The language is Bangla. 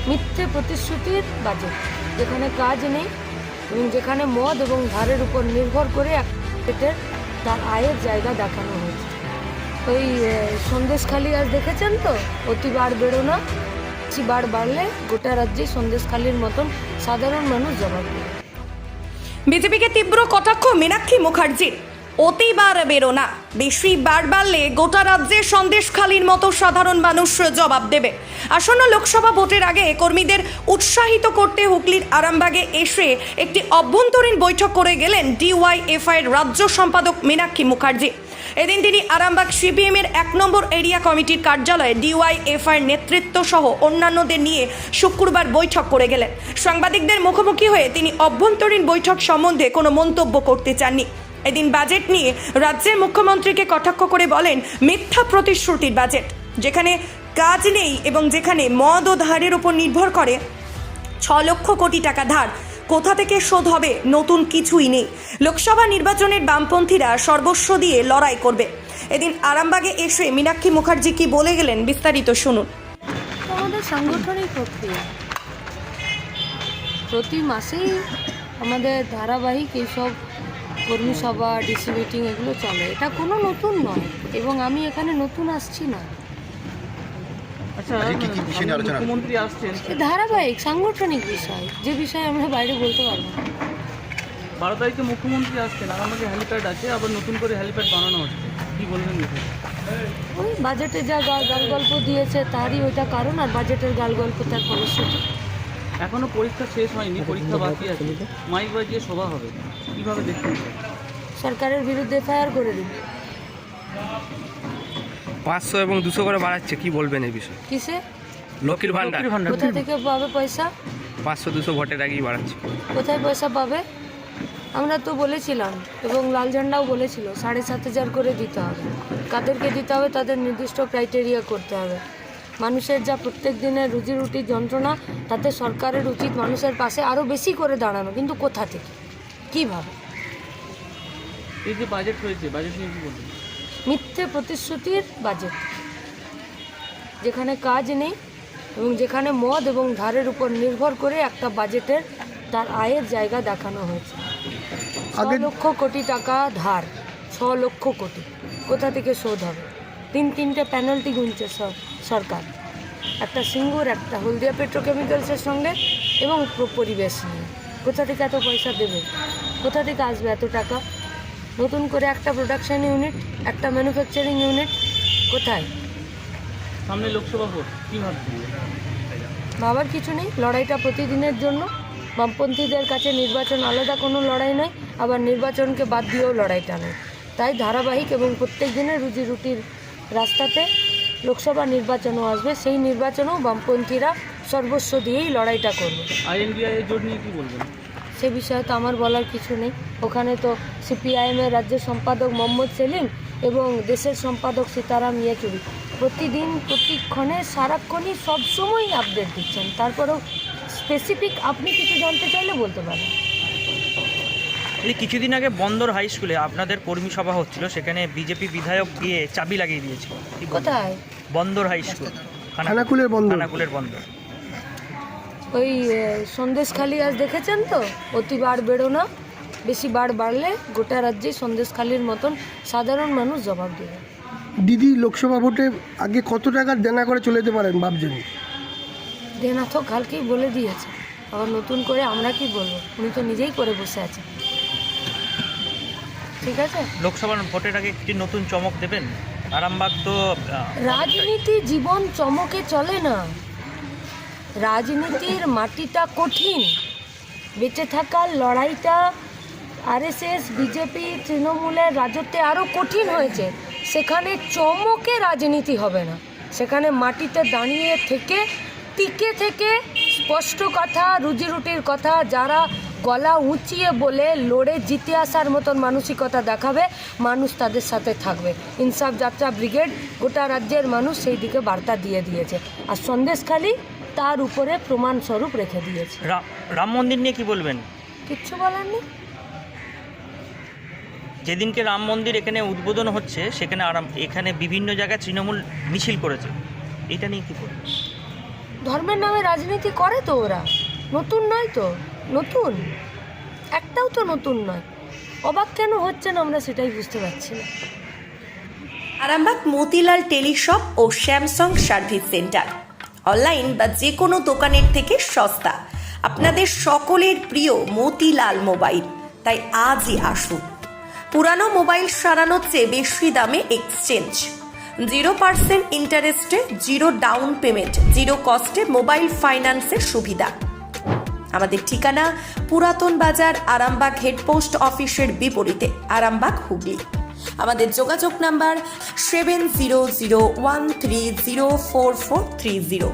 মিথ্যে প্রতিশ্রুতির বাজেট, যেখানে কাজ নেই এবং যেখানে মদ এবং ধারের উপর নির্ভর করে তার আয়ের জায়গা দেখানো হয়েছে। ওই সন্দেশখালি আজ দেখেছেন তো, অতি বাড় বেরো না, বেশি বাড় বাড়লে গোটা রাজ্যে সন্দেশখালির মতন সাধারণ মানুষ জবাব দেবে। বিজেপিকে তীব্র কটাক্ষ মীনাক্ষী মুখার্জির। অতিবার বেরো না, বেশি বার বাড়লে গোটা রাজ্যে সন্দেশখালির মতো সাধারণ মানুষ জবাব দেবে। আসন্ন লোকসভা ভোটের আগে কর্মীদের উৎসাহিত করতে হুগলির আরামবাগে এসে একটি অভ্যন্তরীণ বৈঠক করে গেলেন ডিওয়াইএফআই এর রাজ্য সম্পাদক মীনাক্ষী মুখার্জি। এদিন তিনি আরামবাগ সিপিএম এর 1 নম্বর এরিয়া কমিটির কার্যালয়ে ডিওয়াইএফআই এর নেতৃত্ব সহ অন্যান্যদের নিয়ে শুক্রবার বৈঠক করে গেলেন। সাংবাদিকদের মুখোমুখি হয়ে তিনি অভ্যন্তরীণ বৈঠক সম্বন্ধে কোনো মন্তব্য করতে চাননি। এদিন বাজেট নিয়ে রাজ্যের মুখ্যমন্ত্রীকে কটাক্ষ করে বলেন, মিথ্যা প্রতিশ্রুতির বাজেট, যেখানে কাজ নেই এবং যেখানে মদ ও ধারের উপর নির্ভর করে 6 লক্ষ কোটি টাকা ধার, কোথা থেকে শোধ হবে? নতুন কিছুই নেই। লোকসভা নির্বাচনের বামপন্থীরা সর্বস্ব দিয়ে লড়াই করবে। এদিন আরামবাগে এসে মীনাক্ষী মুখার্জি কি বলে গেলেন, বিস্তারিত শুনুন। আমাদের সাংগঠনিক প্রক্রিয়া, প্রতি মাসেই আমাদের ধারাবাহিক এইসব কর্মী সভা, ডিসি মিটিং এগুলো চলে। এটা কোনো নতুন নয় এবং আমি এখানে নতুন আসছি না। আচ্ছা, মুখ্যমন্ত্রী আসছেন, ধারাবাহিক সাংগঠনিক বিষয়, যে বিষয়ে আমরা বাইরে বলতে পারবো না। 12 তারিখে মুখ্যমন্ত্রী আসছেন, আমাদের হেলিপ্যাড আছে, আবার নতুন করে হেলিপ্যাড বানানো হচ্ছে, কি বলবেন? ওই বাজেটে যা গাল গল্প দিয়েছে তারই ওইটা কারণ, আর বাজেটের গাল গল্প তার ফলশ্রুতি। এখনো পরীক্ষা শেষ হয়নি, পরীক্ষা বাকি আছে, মাইক বাজিয়ে সভা হবে, কিভাবে দেখছেন? সরকারের বিরুদ্ধে এফআইআর করে দিন। 500 এবং 200 করে বাড়াচ্ছে, কি বলবেন এই বিষয়ে? কিসে? লক্ষ্মীর ভান্ডার কোথা থেকে পাবে পয়সা? 500-200 ভোটের আগেই বাড়াচ্ছে। কোথায় পয়সা পাবে? আমরা তো বলেছিলাম এবং লাল ঝান্ডাও বলেছিল 7,500 করে দিতে হবে। কাদেরকে দিতে হবে তাদের নির্দিষ্ট ক্রাইটেরিয়া করতে হবে। মানুষের যা প্রত্যেক দিনের রুজি রুটির যন্ত্রণা, তাতে সরকারের উচিত মানুষের পাশে আরও বেশি করে দাঁড়ানো, কিন্তু কোথা থেকে, কীভাবে? এই যে বাজেট হয়েছে, বাজেট নিয়ে কি বলবেন? মিথ্যে প্রতিশ্রুতির বাজেট, যেখানে কাজ নেই এবং যেখানে মদ এবং ধারের উপর নির্ভর করে একটা বাজেটের তার আয়ের জায়গা দেখানো হয়েছে। 6 লক্ষ কোটি টাকা ধার, 6 লক্ষ কোটি কোথা থেকে শোধ হবে? 3-3টে পেনাল্টি গুনছে সরকার, একটা সিঙ্গুর, একটা হলদিয়া পেট্রোকেমিক্যালসের সঙ্গে এবং পরিবেশ নিয়ে। কোথা থেকে এত পয়সা দেবে? কোথা থেকে আসবে এত টাকা? নতুন করে একটা প্রোডাকশন ইউনিট, একটা ম্যানুফ্যাকচারিং ইউনিট কোথায়? সামনে লোকসভা ভোট, কী ভাবছেন? ভাবার কিছু নেই, লড়াইটা প্রতিদিনের জন্য। বামপন্থীদের কাছে নির্বাচন আলাদা কোনো লড়াই নয়, আবার নির্বাচনকে বাদ দিয়েও লড়াইটা নয়। তাই ধারাবাহিক এবং প্রত্যেক দিনের রুজি রুটির রাস্তাতে লোকসভা নির্বাচনও আসবে, সেই নির্বাচনেও বামপন্থীরা সর্বস্ব দিয়েই লড়াইটা করবে। INDI এর জোট নিয়ে কী বলবেন? সে বিষয়ে তো আমার বলার কিছু নেই। ওখানে তো সিপিআইএমের রাজ্যের সম্পাদক মোহাম্মদ সেলিম এবং দেশের সম্পাদক সীতারাম ইয়েচুরি প্রতিদিন, প্রতিক্ষণে, সারাক্ষণই সবসময় আপডেট দিচ্ছেন। তারপরেও স্পেসিফিক আপনি কিছু জানতে চাইলে বলতে পারেন। এই কিছুদিন আগে বন্দর হাই স্কুলে আপনাদের কর্মী সভা হচ্ছিল, সেখানে বিজেপি বিধায়ক গিয়ে চাবি লাগিয়ে দিয়েছিল। কোথায়? বন্দর হাই স্কুল, খানাকুলের বন্দর। ওই সন্দেশখালি আজ দেখেছেন তো, অতি বাড় বেরো না, বেশি বাড় বাড়লে গোটা রাজ্যে সন্দেশখালির মতন সাধারণ মানুষ জবাব দেবে। দিদি, লোকসভা ভোটে আগে কত টাকা দেনা করে চলে যেতে পারেন ভাবছেন? দেনা তো কালকেই বলে দিয়েছে, আবার নতুন করে আমরা কি বলবো? উনি তো নিজেই করে বসে আছেন। ঠিক আছে, লোকসভা ভোটের আগে একটি নতুন চমক দেবেন? আরামবাগ তো রাজনীতি জীবন চমকে চলে না। রাজনীতির মাটিটা কঠিন, বেঁচে থাকার লড়াইটা আরএসএস, বিজেপি, তৃণমূলের রাজত্বে আরও কঠিন হয়েছে। সেখানে চমকে রাজনীতি হবে না, সেখানে মাটিতে দাঁড়িয়ে থেকে, টিকে থেকে স্পষ্ট কথা, রুজি রুটির কথা, যারা গলা উঁচিয়ে বলে লড়ে জিতে আসার মতন মানসিকতা দেখাবে, মানুষ তাদের সাথে থাকবে। ইনসাফ যাত্রা ব্রিগেড গোটা রাজ্যের মানুষ সেই দিকে বার্তা দিয়ে দিয়েছে, আর সন্দেশখালি তার উপরে প্রমাণস্বরূপ রেখে দিয়েছে। রাম মন্দির নিয়ে কি বলবেন? কিচ্ছু বলার নেই। যেদিনকে রাম মন্দির এখানে উদ্বোধন হচ্ছে, সেখানে এখানে বিভিন্ন জায়গায় তৃণমূল মিছিল করেছে, এটা নিয়ে কি বলবেন? ধর্মের নামে রাজনীতি করে তো ওরা, নতুন নয় তো, নতুন একটাও তো নতুন নয়। অবাক কেন হচ্ছে না আমরা সেটাই বুঝতে পারছি না। আরামবাগ মতিলাল টেলিশপ ও স্যামসাং সার্ভিস সেন্টার, অনলাইন বা যে কোনো দোকানের থেকে সস্তা। আপনাদের সকলের প্রিয় মতিলাল মোবাইল, তাই আজই আসুন। পুরানো মোবাইল সারানোর চেয়ে বেশি দামে এক্সচেঞ্জ, 0% ইন্টারেস্টে, 0 ডাউন পেমেন্ট, 0 কস্টে মোবাইল ফাইন্যান্সের সুবিধা। আমাদের ঠিকানা পুরাতন বাজার, আরামবাগ হেডপোস্ট অফিসের বিপরীতে, আরামবাগ, হুগলি। আমাদের যোগাযোগ নাম্বার 7001304430।